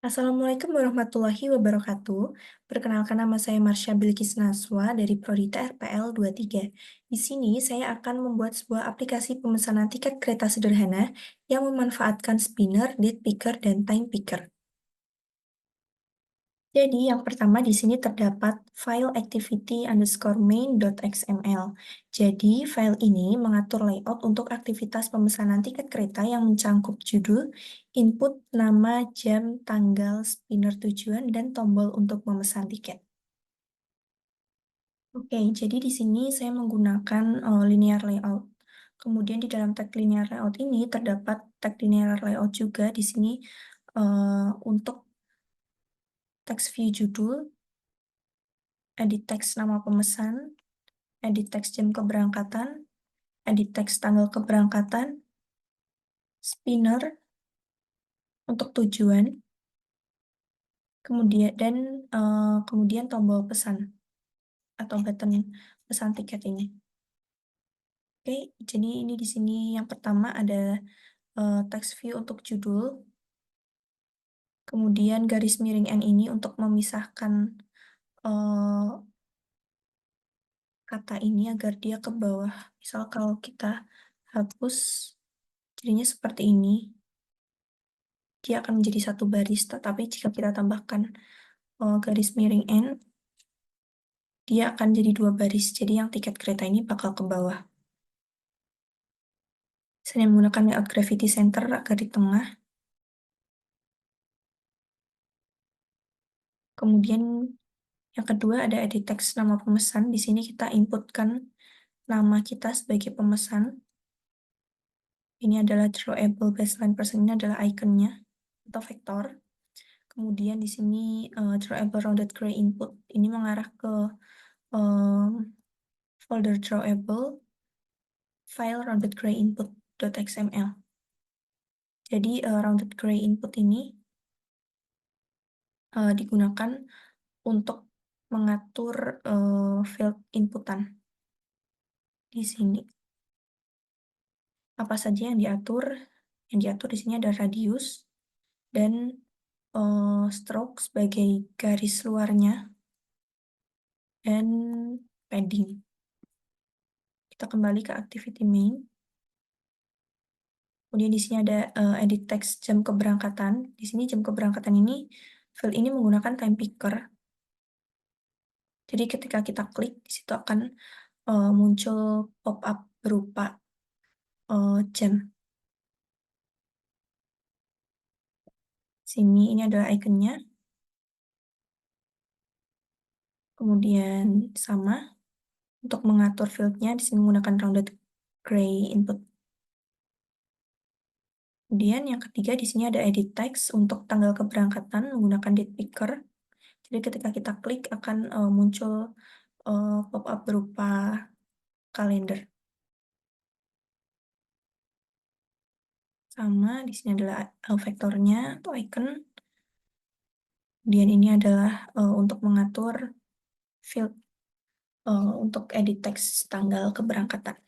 Assalamualaikum warahmatullahi wabarakatuh. Perkenalkan, nama saya Marsha Bilkis Naswa dari Prodita RPL 23. Di sini saya akan membuat sebuah aplikasi pemesanan tiket kereta sederhana yang memanfaatkan spinner, date picker, dan time picker. Jadi yang pertama di sini terdapat file activity_main.xml. Jadi file ini mengatur layout untuk aktivitas pemesanan tiket kereta yang mencangkup judul, input, nama, jam, tanggal, spinner tujuan, dan tombol untuk memesan tiket. Oke, jadi di sini saya menggunakan linear layout. Kemudian di dalam tag linear layout ini terdapat tag linear layout juga di sini untuk text view judul, edit text nama pemesan, edit text jam keberangkatan, edit text tanggal keberangkatan, spinner untuk tujuan, kemudian tombol pesan atau button pesan tiket ini. Oke, jadi ini di sini yang pertama ada text view untuk judul, kemudian garis miring N ini untuk memisahkan kata ini agar dia ke bawah. Misal kalau kita hapus, jadinya seperti ini. Dia akan menjadi satu baris, tetapi jika kita tambahkan garis miring N, dia akan jadi dua baris. Jadi yang tiket kereta ini bakal ke bawah. Saya menggunakan layout gravity center agar di tengah. Kemudian yang kedua ada edit text nama pemesan. Di sini kita inputkan nama kita sebagai pemesan. Ini adalah drawable baseline person, ini adalah ikonnya atau vektor. Kemudian di sini drawable rounded gray input ini mengarah ke folder drawable file rounded gray input.xml. Jadi rounded gray input ini digunakan untuk mengatur field inputan di sini. Apa saja yang diatur? Yang diatur di sini ada radius dan stroke sebagai garis luarnya dan padding. Kita kembali ke activity main. Kemudian di sini ada edit text jam keberangkatan. Di sini jam keberangkatan ini, field ini menggunakan time picker. Jadi ketika kita klik, di situ akan muncul pop-up berupa jam. Sini ini adalah ikonnya. Kemudian sama untuk mengatur fieldnya di sini menggunakan rounded gray input. Kemudian yang ketiga di sini ada edit text untuk tanggal keberangkatan menggunakan date picker. Jadi ketika kita klik akan muncul pop-up berupa kalender. Sama di sini adalah vektornya atau icon. Kemudian ini adalah untuk mengatur field untuk edit text tanggal keberangkatan.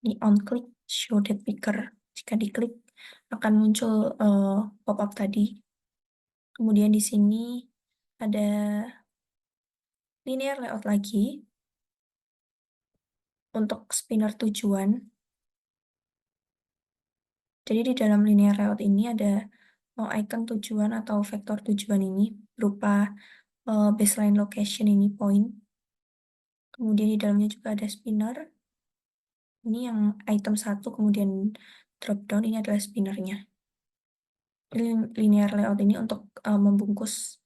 Ini on click show date picker. Jika diklik akan muncul pop-up tadi. Kemudian di sini ada linear layout lagi untuk spinner tujuan. Jadi di dalam linear layout ini ada icon tujuan atau vektor tujuan ini berupa baseline location ini point. Kemudian di dalamnya juga ada spinner. Ini yang item 1, kemudian drop down ini adalah spinnernya. Linear layout ini untuk membungkus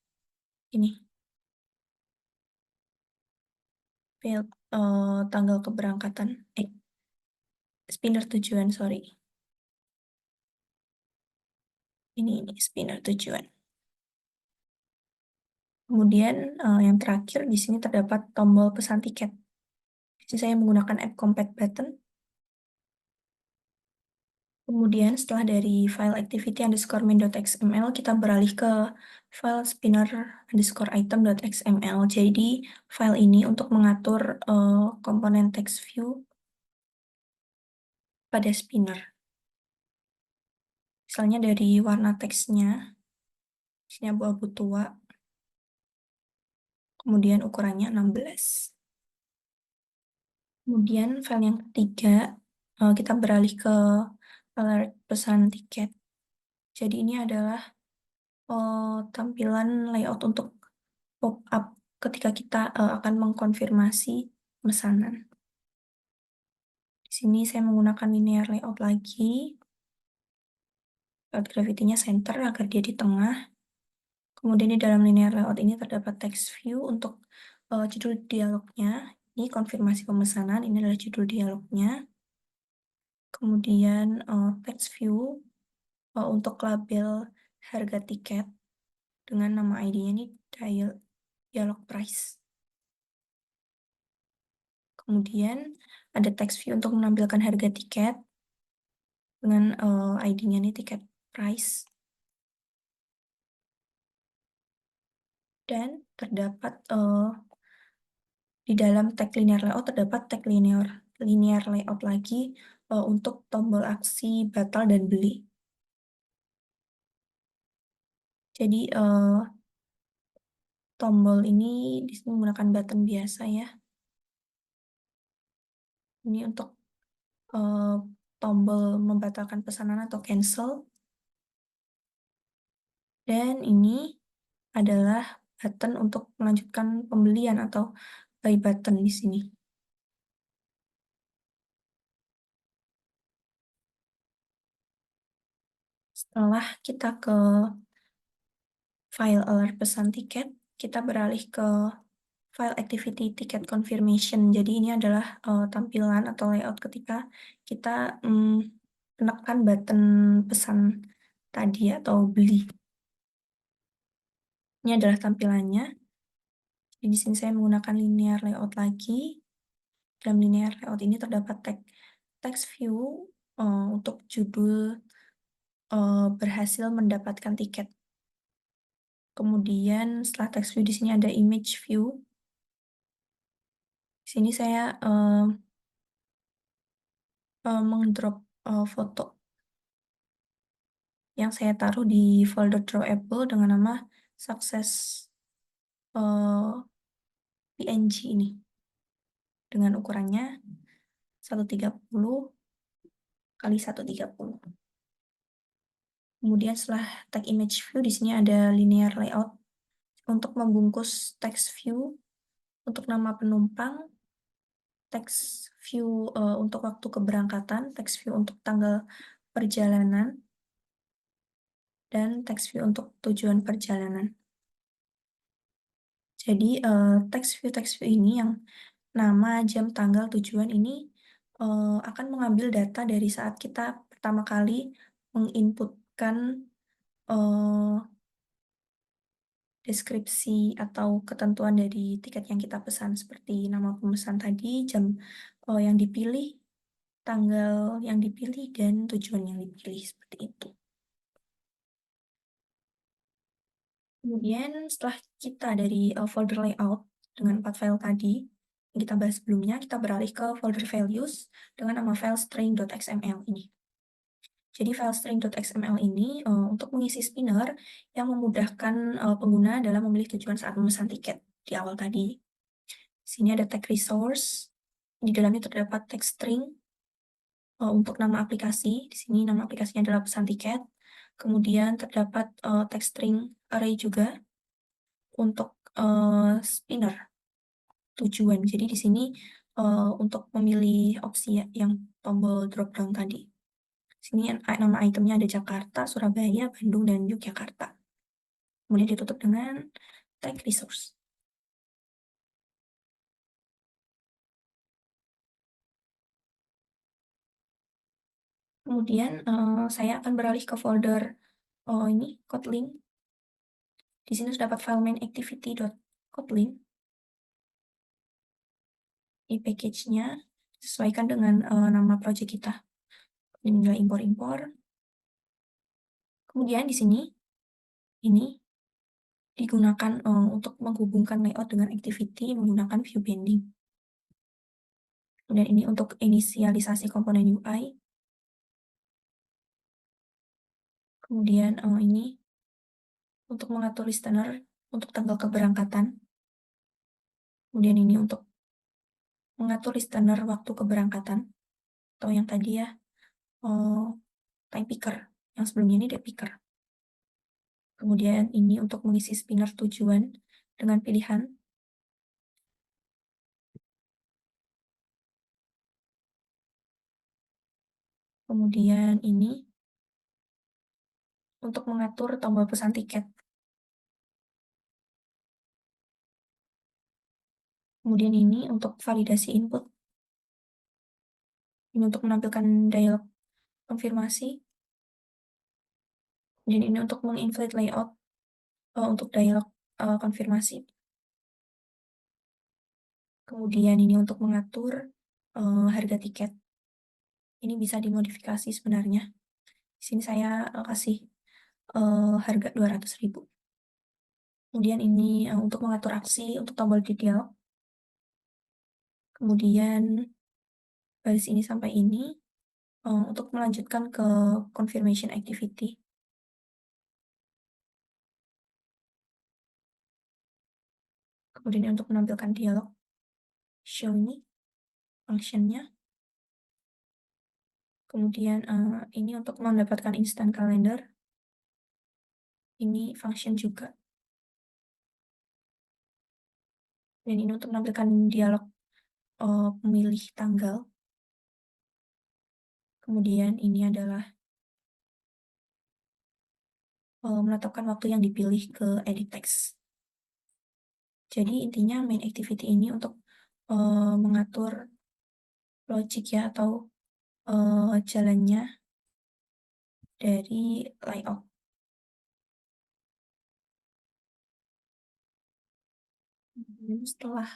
ini field tanggal keberangkatan, spinner tujuan, sorry. Ini spinner tujuan. Kemudian yang terakhir di sini terdapat tombol pesan tiket. Di sini saya menggunakan app compat button. Kemudian setelah dari file activity_main.xml kita beralih ke file spinner_item.xml. Jadi file ini untuk mengatur komponen text view pada spinner. Misalnya dari warna teksnya, ini abu-abu tua, kemudian ukurannya 16. Kemudian file yang ketiga, kita beralih ke alert pesan tiket. Jadi ini adalah tampilan layout untuk pop-up ketika kita akan mengkonfirmasi pemesanan. Di sini saya menggunakan linear layout lagi. Gravity-nya center agar dia di tengah. Kemudian di dalam linear layout ini terdapat text view untuk judul dialognya. Ini konfirmasi pemesanan, ini adalah judul dialognya. Kemudian text view untuk label harga tiket dengan nama ID-nya ini dialog price. Kemudian ada text view untuk menampilkan harga tiket dengan ID-nya ini tiket price. Dan terdapat di dalam tag linear layout terdapat tag linear layout lagi untuk tombol aksi batal dan beli. Jadi tombol ini di sini menggunakan button biasa ya. Ini untuk tombol membatalkan pesanan atau cancel. Dan ini adalah button untuk melanjutkan pembelian atau buy button di sini. Setelah kita ke file alert pesan tiket, kita beralih ke file activity ticket confirmation. Jadi ini adalah tampilan atau layout ketika kita menekan button pesan tadi atau beli. Ini adalah tampilannya. Jadi di sini saya menggunakan linear layout lagi. Dalam linear layout ini terdapat text view untuk judul berhasil mendapatkan tiket. Kemudian setelah text view di sini ada image view. Di sini saya mengdrop foto yang saya taruh di folder drawable dengan nama success PNG ini dengan ukurannya 130 kali 130. Kemudian setelah tag image view di sini ada linear layout untuk membungkus text view untuk nama penumpang, text view untuk waktu keberangkatan, text view untuk tanggal perjalanan, dan text view untuk tujuan perjalanan. Jadi text view ini yang nama, jam, tanggal, tujuan ini akan mengambil data dari saat kita pertama kali menginputkan deskripsi atau ketentuan dari tiket yang kita pesan seperti nama pemesan tadi, jam yang dipilih, tanggal yang dipilih, dan tujuan yang dipilih seperti itu. Kemudian setelah kita dari folder layout dengan 4 file tadi yang kita bahas sebelumnya, kita beralih ke folder values dengan nama file string.xml ini. Jadi file string.xml ini untuk mengisi spinner yang memudahkan pengguna dalam memilih tujuan saat memesan tiket di awal tadi. Di sini ada tag resource, di dalamnya terdapat tag string untuk nama aplikasi. Di sini nama aplikasinya adalah pesan tiket. Kemudian terdapat tag string array juga untuk spinner tujuan. Jadi di sini untuk memilih opsi yang tombol drop down tadi. Sini nama itemnya ada Jakarta, Surabaya, Bandung, dan Yogyakarta. Kemudian ditutup dengan tag resource. Kemudian saya akan beralih ke folder ini, Kotlin. Di sini terdapat file main activity.kotlin. Di package-nya sesuaikan dengan nama project kita. Ini adalah impor-impor. Kemudian di sini, ini digunakan untuk menghubungkan layout dengan activity menggunakan view binding. Kemudian ini untuk inisialisasi komponen UI. Kemudian ini untuk mengatur listener untuk tanggal keberangkatan. Kemudian ini untuk mengatur listener waktu keberangkatan, atau yang tadi ya, time picker, yang sebelumnya ini day picker. Kemudian ini untuk mengisi spinner tujuan dengan pilihan. Kemudian ini untuk mengatur tombol pesan tiket. Kemudian ini untuk validasi input. Ini untuk menampilkan dialog konfirmasi. Dan ini untuk menginflate layout untuk dialog konfirmasi. Kemudian ini untuk mengatur harga tiket. Ini bisa dimodifikasi sebenarnya. Di sini saya kasih harga 200.000. Kemudian ini untuk mengatur aksi untuk tombol di dialog. Kemudian dari sini sampai ini untuk melanjutkan ke confirmation activity. Kemudian ini untuk menampilkan dialog show ini functionnya. Kemudian ini untuk mendapatkan instant calendar. Ini function juga. Dan ini untuk menampilkan dialog pemilih tanggal. Kemudian ini adalah menetapkan waktu yang dipilih ke edit text. Jadi intinya main activity ini untuk mengatur logic ya, atau jalannya dari layout. Setelah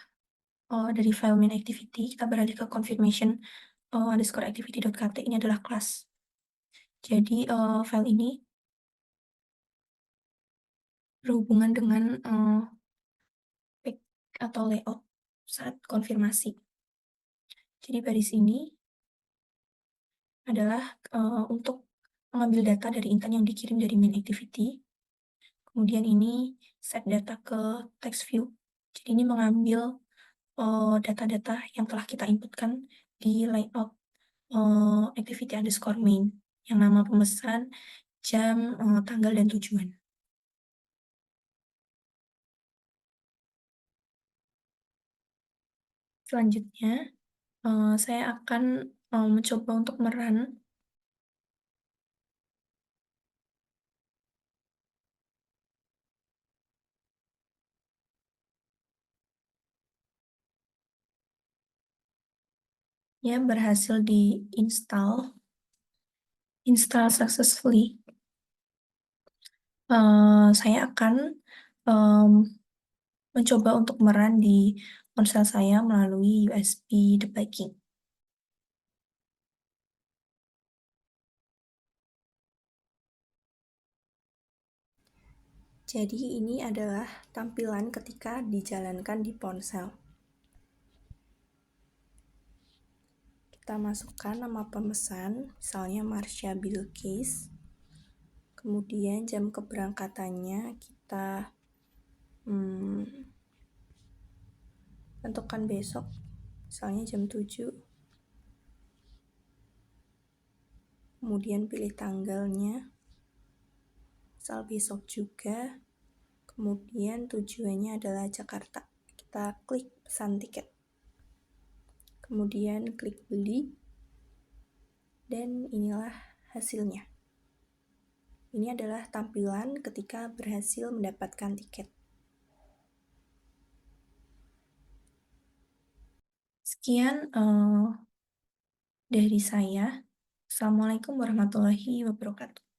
dari file main activity, kita beralih ke confirmation underscore activity.kt. Ini adalah kelas. Jadi file ini berhubungan dengan pick atau layout saat konfirmasi. Jadi baris ini adalah untuk mengambil data dari intent yang dikirim dari main activity. Kemudian ini set data ke text view. Jadi ini mengambil data-data yang telah kita inputkan di layout activity underscore main, yang nama pemesan, jam, tanggal, dan tujuan. Selanjutnya, saya akan mencoba untuk merun ya, berhasil install successfully. Saya akan mencoba untuk merun di ponsel saya melalui USB debugging. Jadi ini adalah tampilan ketika dijalankan di ponsel. Kita masukkan nama pemesan, misalnya Marsha Bilkis. Kemudian jam keberangkatannya kita tentukan besok, misalnya jam 7. Kemudian pilih tanggalnya, misal besok juga. Kemudian tujuannya adalah Jakarta. Kita klik pesan tiket. Kemudian klik beli. Dan inilah hasilnya. Ini adalah tampilan ketika berhasil mendapatkan tiket. Sekian dari saya. Assalamualaikum warahmatullahi wabarakatuh.